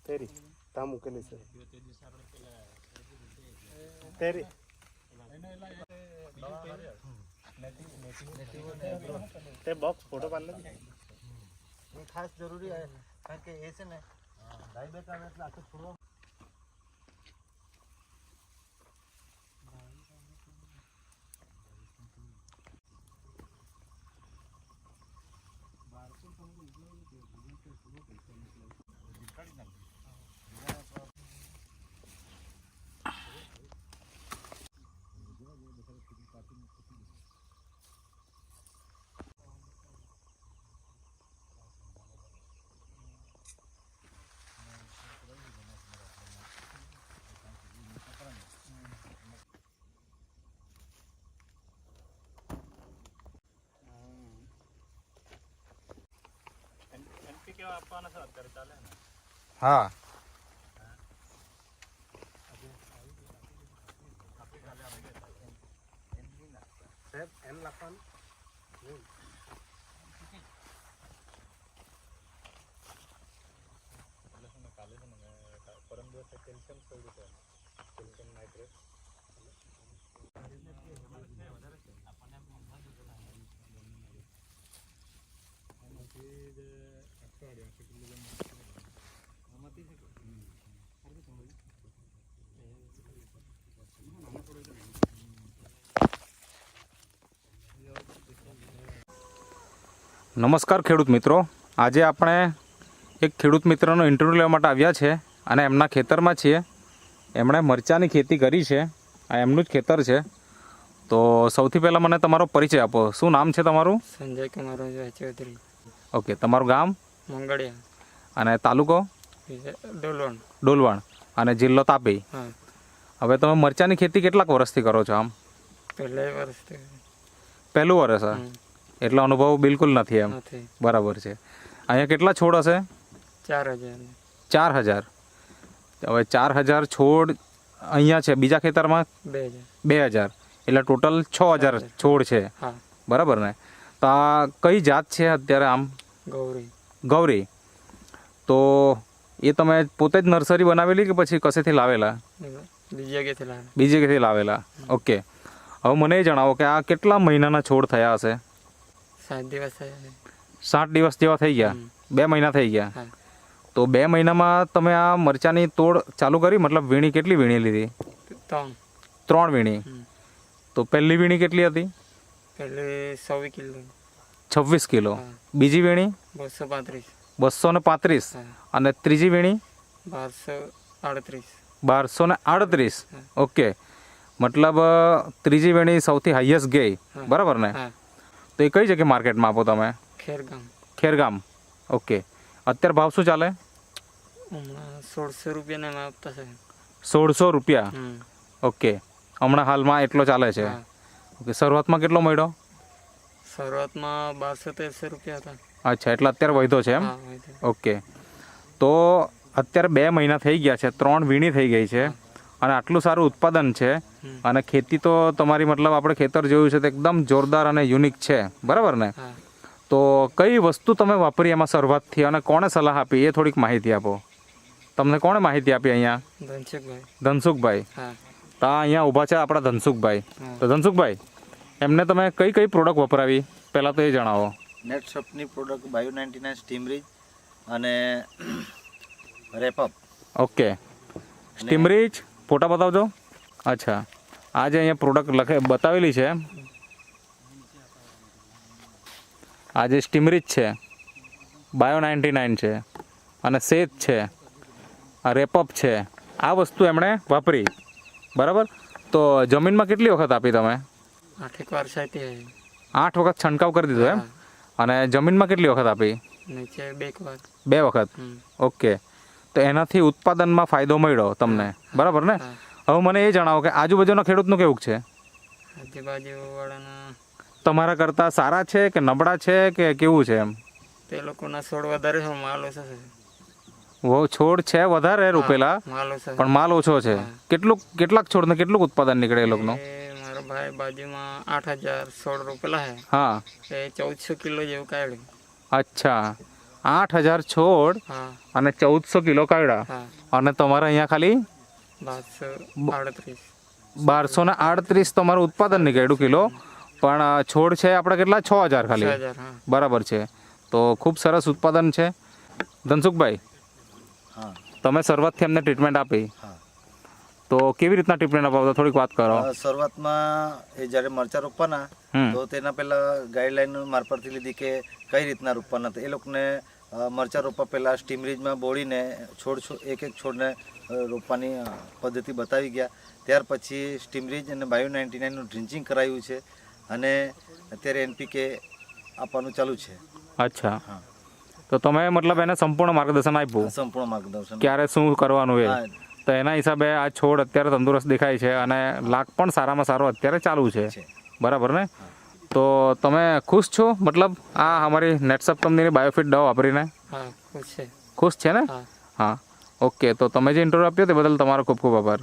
તેરી તા મૂકેલી છે તેરી તે બોક્સ ફોટો પાડ લે ખાસ જરૂરી है કારણ કે એ છે ને ગાય બેક આવે એટલે આખો છોડવા हाँ એમ લખવાનું પરમ દિવસે કેલ્શિયમ સોલ્યું છે કેલ્શિયમ નાઇટ્રેટ નમસ્કાર ખેડૂત મિત્રો, આજે આપણે એક ખેડૂત મિત્રનો ઇન્ટરવ્યૂ લેવા માટે આવ્યા છે અને એમના ખેતરમાં છીએ. એમણે મરચાંની ખેતી કરી છે. આ એમનું જ ખેતર છે. તો સૌથી પહેલાં મને તમારો પરિચય આપો. શું નામ છે તમારું? સંજય કુમાર ચૌધરી. ઓકે, તમારું ગામ? મંગળિયા. અને તાલુકો? ડોલવણ. ડોલવણ. અને જિલ્લો તાપી. હા. હવે તમે મરચાંની ખેતી કેટલાક વર્ષથી કરો છો? આમ પહેલું વર્ષ છે એટલો અનુભવ બિલકુલ નથી એમ? બરાબર છે. અહીંયા કેટલા છોડ હશે? 4000. હવે 4000 છોડ અહીંયા છે. બીજા ખેતરમાં 2000, એટલે ટોટલ 6000 છોડ છે. બરાબર ને? તો આ કઈ જાત છે અત્યારે? આમ ગૌરી. તો એ તમે પોતે જ નર્સરી બનાવેલી કે પછી કશેથી લાવેલા? બીજી જગ્યાથી લાવેલા. ઓકે, હવે મને એ જણાવો કે આ કેટલા મહિનાના છોડ થયા હશે? 60 દિવસ જેવા થઈ ગયા. 2 મહિના થઈ ગયા. તો 2 મહિનામાં તમે આ મરચાંની તોડ ચાલુ કરી, મતલબ વીણી કેટલી વીણી લીધી? 3 વીણી. તો પહેલી વીણી કેટલી હતી? 26 કિલો. બીજી વીણી 235. અને ત્રીજી વીણી 1238. ઓકે, મતલબ ત્રીજી વીણી સૌથી હાઈએસ્ટ ગઈ. બરાબર ને? તો એ કઈ જગ્યાએ માર્કેટમાં આપો તમે? ખેરગામ. ઓકે, અત્યારે ભાવ શું ચાલે? 1600 રૂપિયા આપતા છે. 1600 રૂપિયા. ઓકે, હમણાં હાલમાં એટલો ચાલે છે. ઓકે, શરૂઆતમાં કેટલો મળ્યો? શરૂઆતમાં 1200-1300 રૂપિયા હતા. અચ્છા, એટલે અત્યારે વધ્યો છે એમ? ઓકે, તો અત્યારે 2 મહિના થઈ ગયા છે, 3 વીણી થઈ ગઈ છે અને આટલું સારું ઉત્પાદન છે. અને ખેતી તો તમારી, મતલબ આપણે ખેતર જોયું છે તો એકદમ જોરદાર અને યુનિક છે. બરાબર ને? તો કઈ વસ્તુ તમે વાપરી એમાં શરૂઆતથી અને કોણે સલાહ આપી એ થોડીક માહિતી આપો. તમને કોણે માહિતી આપી અહીંયા? ધનસુખભાઈ. તો અહીંયા ઊભા છે આપણા ધનસુખભાઈ. તો ધનસુખભાઈ, એમને તમે કઈ કઈ પ્રોડક્ટ વપરાવી પહેલાં તો એ જણાવો. નેટશોપની પ્રોડક્ટ બાયો 99 સ્ટીમરીજ અને રેપઅપ. ઓકે, સ્ટીમરીજ ફોટા બતાવજો. અચ્છા, આ જે અહીંયા પ્રોડક્ટ બતાવેલી છે, આ જે સ્ટીમરીજ છે, બાયો 99 છે અને સેજ છે, આ રેપઅપ છે. આ વસ્તુ એમણે વાપરી. બરાબર. તો જમીનમાં કેટલી વખત આપી તમે? 8 વખત છંટકાવ કરી દીધો એમ? અને જમીનમાં કેટલી વખત આપી? 2 વખત. ઓકે, તો એનાથી ઉત્પાદનમાં ફાયદો મળ્યો તમને. બરાબર ને? હવે મને એ જણાવો કે આજુબાજુના ખેડૂતનું કેવું છે? તમારા કરતાં સારા છે કે નબળા છે કે કેવું છે એમ? તે લોકોના છોડ વધારે છે, માલ ઓછો છે. છોડ છે વધારે રોપેલા પણ માલ ઓછો છે. કેટલાક છોડને કેટલું ઉત્પાદન નીકળે એ લોકોનું? મારો ભાઈ બાજુમાં 8000 છોડ રોપેલા છે. હા, એ 1400 કિલો જેવું કાઢ્યું. અચ્છા, 8,000 છોડ હા અને 1400 કિલો કાઢ્યા હા અને તમારે અહીંયા ખાલી 1238 1238 તમારું ઉત્પાદન નીકળ્યું કિલો, પણ છોડ છે આપણે કેટલા 6,000 ખાલી 6000 હા બરાબર છે. તો ખૂબ સરસ ઉત્પાદન છે. ધનસુખભાઈ, હા તમે શરૂઆતથી અમને ટ્રીટમેન્ટ આપી, હા તો કેવી રીતના ટ્રીટમેન્ટ અપાવતા થોડીક વાત કરો. શરૂઆતમાં એ જ્યારે મરચાં રોપવાના હમ. તો તેના પહેલાં ગાઈડલાઈન મારફતથી લીધી કે કઈ રીતના રોપવાના. તો એ લોકોને મરચાં રોપવા પહેલાં સ્ટીમરીજમાં બોળીને એક છોડને રોપવાની પદ્ધતિ બતાવી ગયા. ત્યાર પછી સ્ટીમરીજ અને બાયો 99નું ડ્રિન્ચિંગ કરાવ્યું છે અને અત્યારે NPK આપવાનું ચાલુ છે. અચ્છા, હા તો તમે મતલબ એને સંપૂર્ણ માર્ગદર્શન આપ્યું સંપૂર્ણ માર્ગદર્શન. ક્યારે શું કરવાનું એ, હા તો એના હિસાબે આ છોડ અત્યારે તંદુરસ્ત દેખાય છે અને લાગ પણ સારામાં સારો અત્યારે ચાલુ છે. છે. બરાબર ને? તો તમે ખુશ છો મતલબ આ અમારી નેટસપ કંપનીની બાયોફિટ દવા વાપરીને? હા ખુશ છે. ખુશ છે ને? હા હા, ઓકે. તો તમે જે ઇન્ટરવ્યૂ આપ્યો તે બદલ તમારો ખૂબ ખૂબ આભાર.